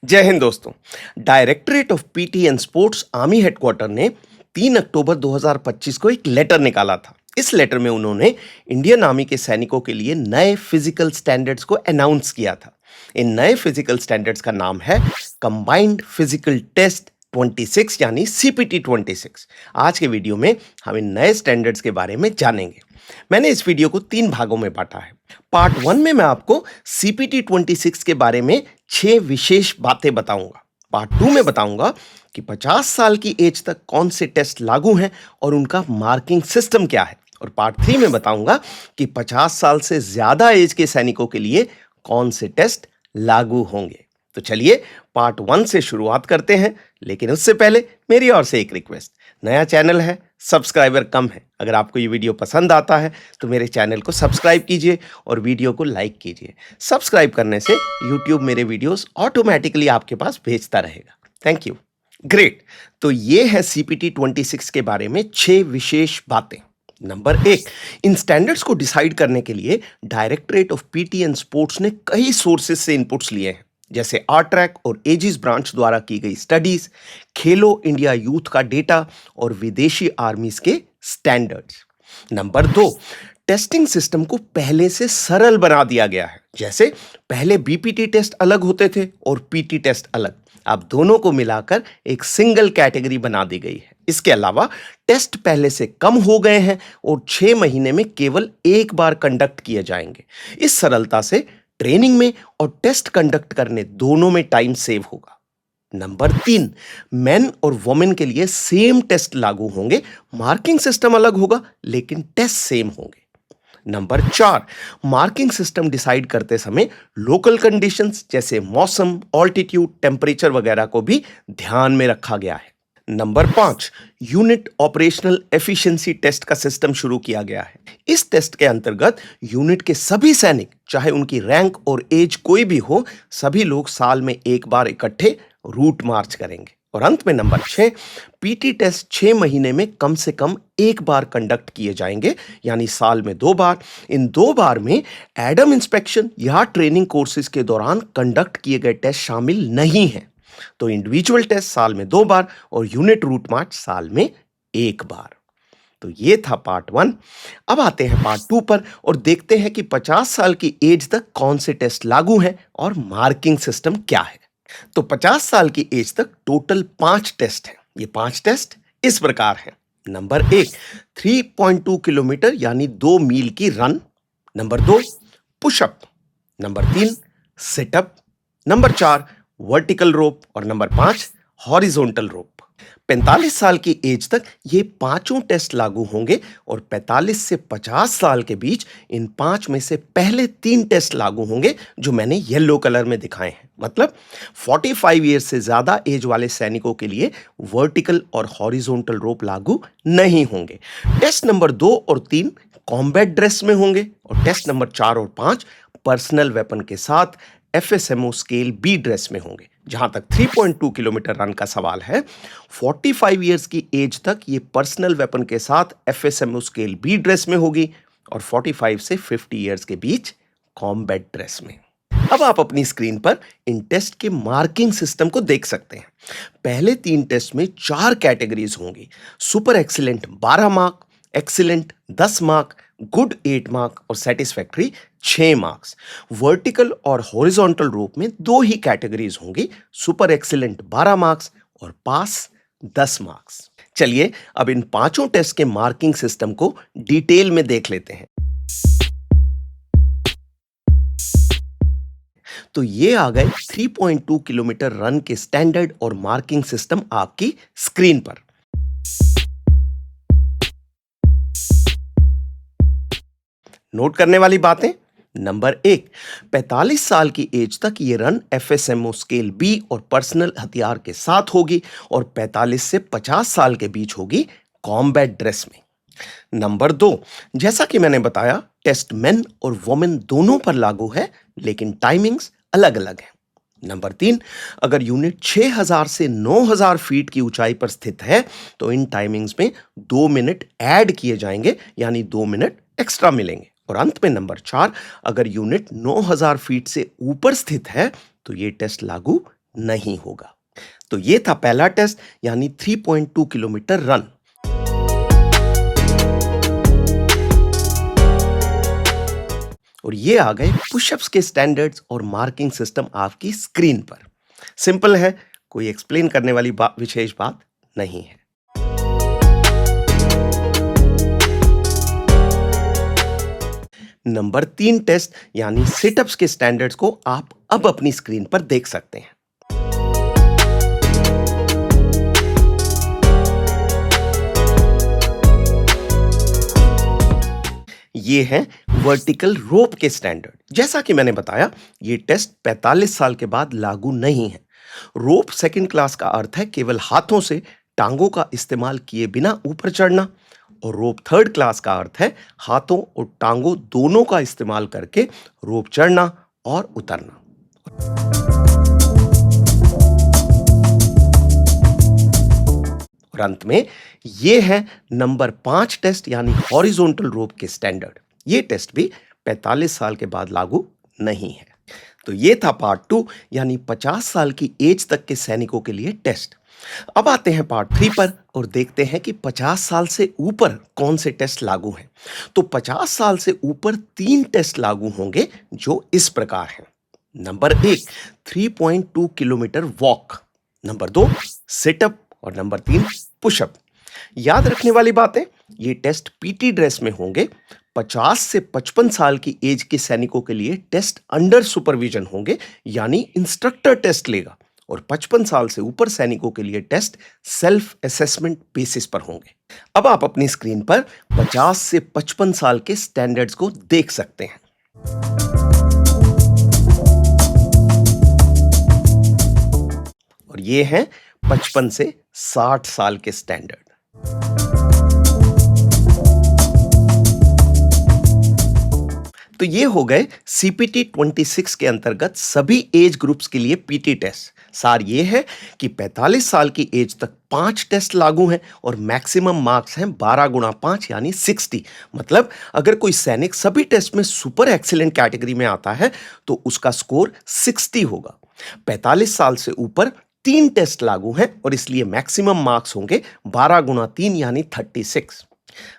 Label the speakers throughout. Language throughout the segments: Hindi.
Speaker 1: जय हिंद दोस्तों। Directorate of PT and sports army headquarter ने 3 अक्टूबर 2025 को एक लेटर निकाला था। इस लेटर में उन्होंने इंडियन आर्मी के सैनिकों के लिए नए फिजिकल स्टैंडर्ड्स को अनाउंस किया था। इन नए फिजिकल स्टैंडर्ड्स का नाम है कंबाइंड फिजिकल टेस्ट 26 यानी सीपीटी 26। आज के वीडियो में हम इन नए स्टैंडर्ड्स के बारे में जानेंगे। मैंने इस वीडियो को 3 भागों में बांटा है। पार्ट 1 में मैं आपको सीपीटी 26 के बारे में 6 विशेष बातें बताऊंगा। पार्ट 2 में बताऊंगा कि 50 साल की एज तक कौन से टेस्ट लागू हैं और उनका मार्किंग सिस्टम क्या है। और पार्ट 3 में बताऊंगा कि 50 साल से ज्यादा एज के सैनिकों के लिए कौन से टेस्ट लागू होंगे। तो चलिए पार्ट 1 से शुरुआत करते हैं, लेकिन उससे पहले मेरी ओर से एक रिक्वेस्ट। नया चैनल है, सब्सक्राइबर कम है। अगर आपको ये वीडियो पसंद आता है तो मेरे चैनल को सब्सक्राइब कीजिए और वीडियो को लाइक कीजिए। सब्सक्राइब करने से यूट्यूब मेरे वीडियोस ऑटोमेटिकली आपके पास भेजता रहेगा। Thank you. ग्रेट। तो ये है सीपीटी 26 के बारे में 6 विशेष बातें। नंबर 1, इन स्टैंडर्ड्स को डिसाइड करने के लिए directorate of PT and sports ने कई सोर्सेज से इनपुट्स लिए हैं, जैसे आरट्रैक और एजिस ब्रांच द्वारा की गई स्टडीज, खेलो इंडिया यूथ का डेटा और विदेशी आर्मीज के स्टैंडर्ड्स। नंबर 2, टेस्टिंग सिस्टम को पहले से सरल बना दिया गया है। जैसे पहले बीपीटी टेस्ट अलग होते थे और पीटी टेस्ट अलग, अब दोनों को मिलाकर एक सिंगल कैटेगरी बना दी गई है। इसके अलावा टेस्ट पहले से कम हो गए हैं और 6 महीने में केवल एक बार कंडक्ट किए जाएंगे। इस सरलता से ट्रेनिंग में और टेस्ट कंडक्ट करने दोनों में टाइम सेव होगा। नंबर 3, मेन और वुमेन के लिए सेम टेस्ट लागू होंगे। मार्किंग सिस्टम अलग होगा लेकिन टेस्ट सेम होंगे। नंबर 4, मार्किंग सिस्टम डिसाइड करते समय लोकल कंडीशंस जैसे मौसम, ऑल्टीट्यूड, टेम्परेचर वगैरह को भी ध्यान में रखा गया है। Number 5, unit operational efficiency test का सिस्टम शुरू किया गया है। इस टेस्ट के अंतर्गत यूनिट के सभी सैनिक, चाहे उनकी रैंक और एज कोई भी हो, सभी लोग साल में एक बार इकट्ठे रूट मार्च करेंगे। और अंत में नंबर 6, पीटी टेस्ट 6 महीने में कम से कम एक बार कंडक्ट किए जाएंगे, यानी साल में 2 बार। इन 2 बार में एडम इंस्पेक्शन या ट्रेनिंग कोर्सेज के दौरान कंडक्ट किए गए टेस्ट शामिल नहीं हैं। तो इंडिविजुअल टेस्ट साल में 2 बार और यूनिट रूट मार्च साल में 1 बार। तो ये था पार्ट 1। अब आते हैं पार्ट 2 पर और देखते हैं कि 50 साल की एज तक कौन से टेस्ट लागू हैं और मार्किंग सिस्टम क्या है। तो 50 साल की एज तक टोटल 5 टेस्ट हैं। ये 5 टेस्ट इस प्रकार हैं। नंबर 1, 3.2 किलोमीटर यानी 2 मील की run. Number 2, pushup. Number 3, situp. Number 4, vertical rope. और नंबर 5, हॉरिजॉन्टल रोप। 45 साल की एज तक ये पांचों टेस्ट लागू होंगे और 45 से 50 साल के बीच इन 5 में से पहले 3 टेस्ट लागू होंगे जो मैंने येलो कलर में दिखाए हैं। मतलब 45 ईयर से ज्यादा एज वाले सैनिकों के लिए वर्टिकल और हॉरिजॉन्टल रोप लागू नहीं होंगे। टेस्ट नंबर 2 और 3 कॉम्बैट ड्रेस में होंगे और टेस्ट नंबर 4 और 5 पर्सनल वेपन के साथ एफएसएमओ स्केल बी ड्रेस में होंगे। जहां तक 3.2 किलोमीटर रन का सवाल है, 45 इयर्स की एज तक ये पर्सनल वेपन के साथ एफएसएमओ स्केल बी ड्रेस में होगी और 45 से 50 इयर्स के बीच कॉम्बैट ड्रेस में। अब आप अपनी स्क्रीन पर इन टेस्ट के मार्किंग सिस्टम को देख सकते हैं। पहले 3 टेस्ट में 4 कैटेगरीज होंगी। Super excellent 12 mark, excellent 10 mark, good 8 mark और सेटिस्फैक्ट्री 6 मार्क्स। वर्टिकल और हॉरिजॉन्टल रोप में 2 ही कैटेगरीज होंगी, सुपर एक्सीलेंट 12 मार्क्स और पास 10 मार्क्स। चलिए अब इन पांचों टेस्ट के मार्किंग सिस्टम को डिटेल में देख लेते हैं। तो ये आ गए 3.2 किलोमीटर रन के स्टैंडर्ड और मार्किंग सिस्टम आपकी स्क्रीन पर। नोट करने वाली बातें। नंबर 1, 45 साल की एज तक ये रन एफएसएमओ स्केल बी और पर्सनल हथियार के साथ होगी और 45 से 50 साल के बीच होगी कॉम्बैट ड्रेस में। नंबर 2, जैसा कि मैंने बताया, टेस्ट मेन और वुमेन दोनों पर लागू है लेकिन टाइमिंग्स अलग अलग हैं। नंबर 3, अगर यूनिट 6000 से 9000 फीट की ऊंचाई पर स्थित है तो इन टाइमिंग्स में 2 मिनट ऐड किए जाएंगे, यानी 2 मिनट एक्स्ट्रा मिलेंगे। और अंत में नंबर 4, अगर यूनिट 9000 फीट से ऊपर स्थित है तो ये टेस्ट लागू नहीं होगा। तो ये था पहला टेस्ट यानी 3.2 किलोमीटर रन। और ये आ गए पुशअप्स के स्टैंडर्ड्स और मार्किंग सिस्टम आपकी स्क्रीन पर। सिंपल है, कोई एक्सप्लेन करने वाली विशेष बात नहीं है। नंबर 3 टेस्ट यानी सिटअप्स के स्टैंडर्ड्स को आप अब अपनी स्क्रीन पर देख सकते हैं। ये हैं वर्टिकल रोप के स्टैंडर्ड। जैसा कि मैंने बताया, ये टेस्ट 45 साल के बाद लागू नहीं है। रोप सेकंड क्लास का अर्थ है केवल हाथों से टांगों का इस्तेमाल किए बिना ऊपर चढ़ना, और रोप थर्ड क्लास का अर्थ है हाथों और टांगों दोनों का इस्तेमाल करके रोप चढ़ना और उतरना। और अंत में ये है नंबर 5 टेस्ट यानी हॉरिजॉन्टल रोप के स्टैंडर्ड। ये टेस्ट भी 45 साल के बाद लागू नहीं है। तो ये था पार्ट 2 यानी 50 साल की एज तक के सैनिकों के लिए टेस्ट। अब आते हैं पार्ट 3 पर और देखते हैं कि 50 साल से ऊपर कौन से टेस्ट लागू हैं। तो 50 साल से ऊपर 3 टेस्ट लागू होंगे जो इस प्रकार हैं। Number 1 3.2 kilometre walk, number 2 situp और नंबर 3 पुशअप। याद रखने वाली बातें, ये टेस्ट पीटी ड्रेस में होंगे। 50 से 55 साल की एज के सैनिकों के लिए टेस्ट अंडर सुपरविजन होंगे यानी इंस्ट्रक्टर टेस्ट लेगा, और 55 साल से ऊपर सैनिकों के लिए टेस्ट सेल्फ असेसमेंट बेसिस पर होंगे। अब आप अपनी स्क्रीन पर 50 से 55 साल के स्टैंडर्ड्स को देख सकते हैं। और ये हैं 55 से 60 साल के स्टैंडर्ड। तो ये हो गए सीपीटी 26 के अंतर्गत सभी एज ग्रुप्स के लिए पीटी टेस्ट। सार ये है कि 45 साल की एज तक 5 टेस्ट लागू हैं और मैक्सिमम मार्क्स हैं 12 गुणा 5 यानी 60। मतलब अगर कोई सैनिक सभी टेस्ट में सुपर एक्सीलेंट कैटेगरी में आता है तो उसका स्कोर 60 होगा। 45 साल से ऊपर 3 टेस्ट लागू हैं और इसलिए मैक्सिमम मार्क्स होंगे 12 गुणा 3 यानी 36।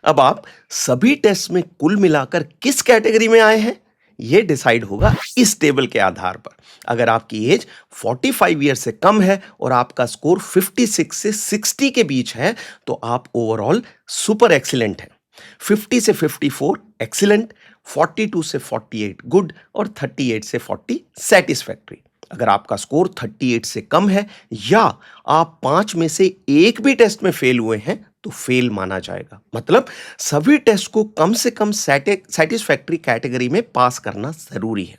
Speaker 1: अब आप सभी टेस्ट में कुल मिलाकर किस कैटेगरी में आए हैं यह डिसाइड होगा इस टेबल के आधार पर। अगर आपकी एज 45 ईयर से कम है और आपका स्कोर 56 से 60 के बीच है तो आप ओवरऑल सुपर एक्सीलेंट हैं। 50 से 54 एक्सीलेंट, 42 से 48 गुड और 38 से 40 सेटिस्फैक्ट्री। अगर आपका स्कोर 38 से कम है या आप 5 में से एक भी टेस्ट में फेल हुए हैं तो फेल माना जाएगा। मतलब सभी टेस्ट को कम से कम सेटिस्फैक्ट्री कैटेगरी में पास करना जरूरी है।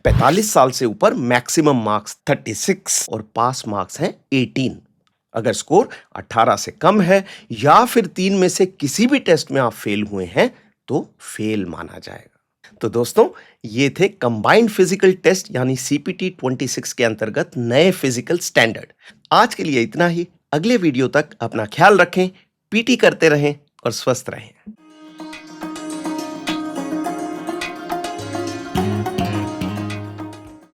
Speaker 1: 45 साल से ऊपर मैक्सिमम मार्क्स 36 और पास मार्क्स हैं 18। अगर स्कोर 18 से कम है या फिर 3 में से किसी भी टेस्ट में आप फेल हुए हैं तो फेल माना जाएगा। तो दोस्तों, ये थे कंबाइंड फिजिकल टेस्ट यानी सीपीटी 26 के अंतर्गत नए फिजिकल स्टैंडर्ड। आज के लिए इतना ही। अगले वीडियो तक अपना ख्याल रखें, पीटी करते रहें और स्वस्थ रहें।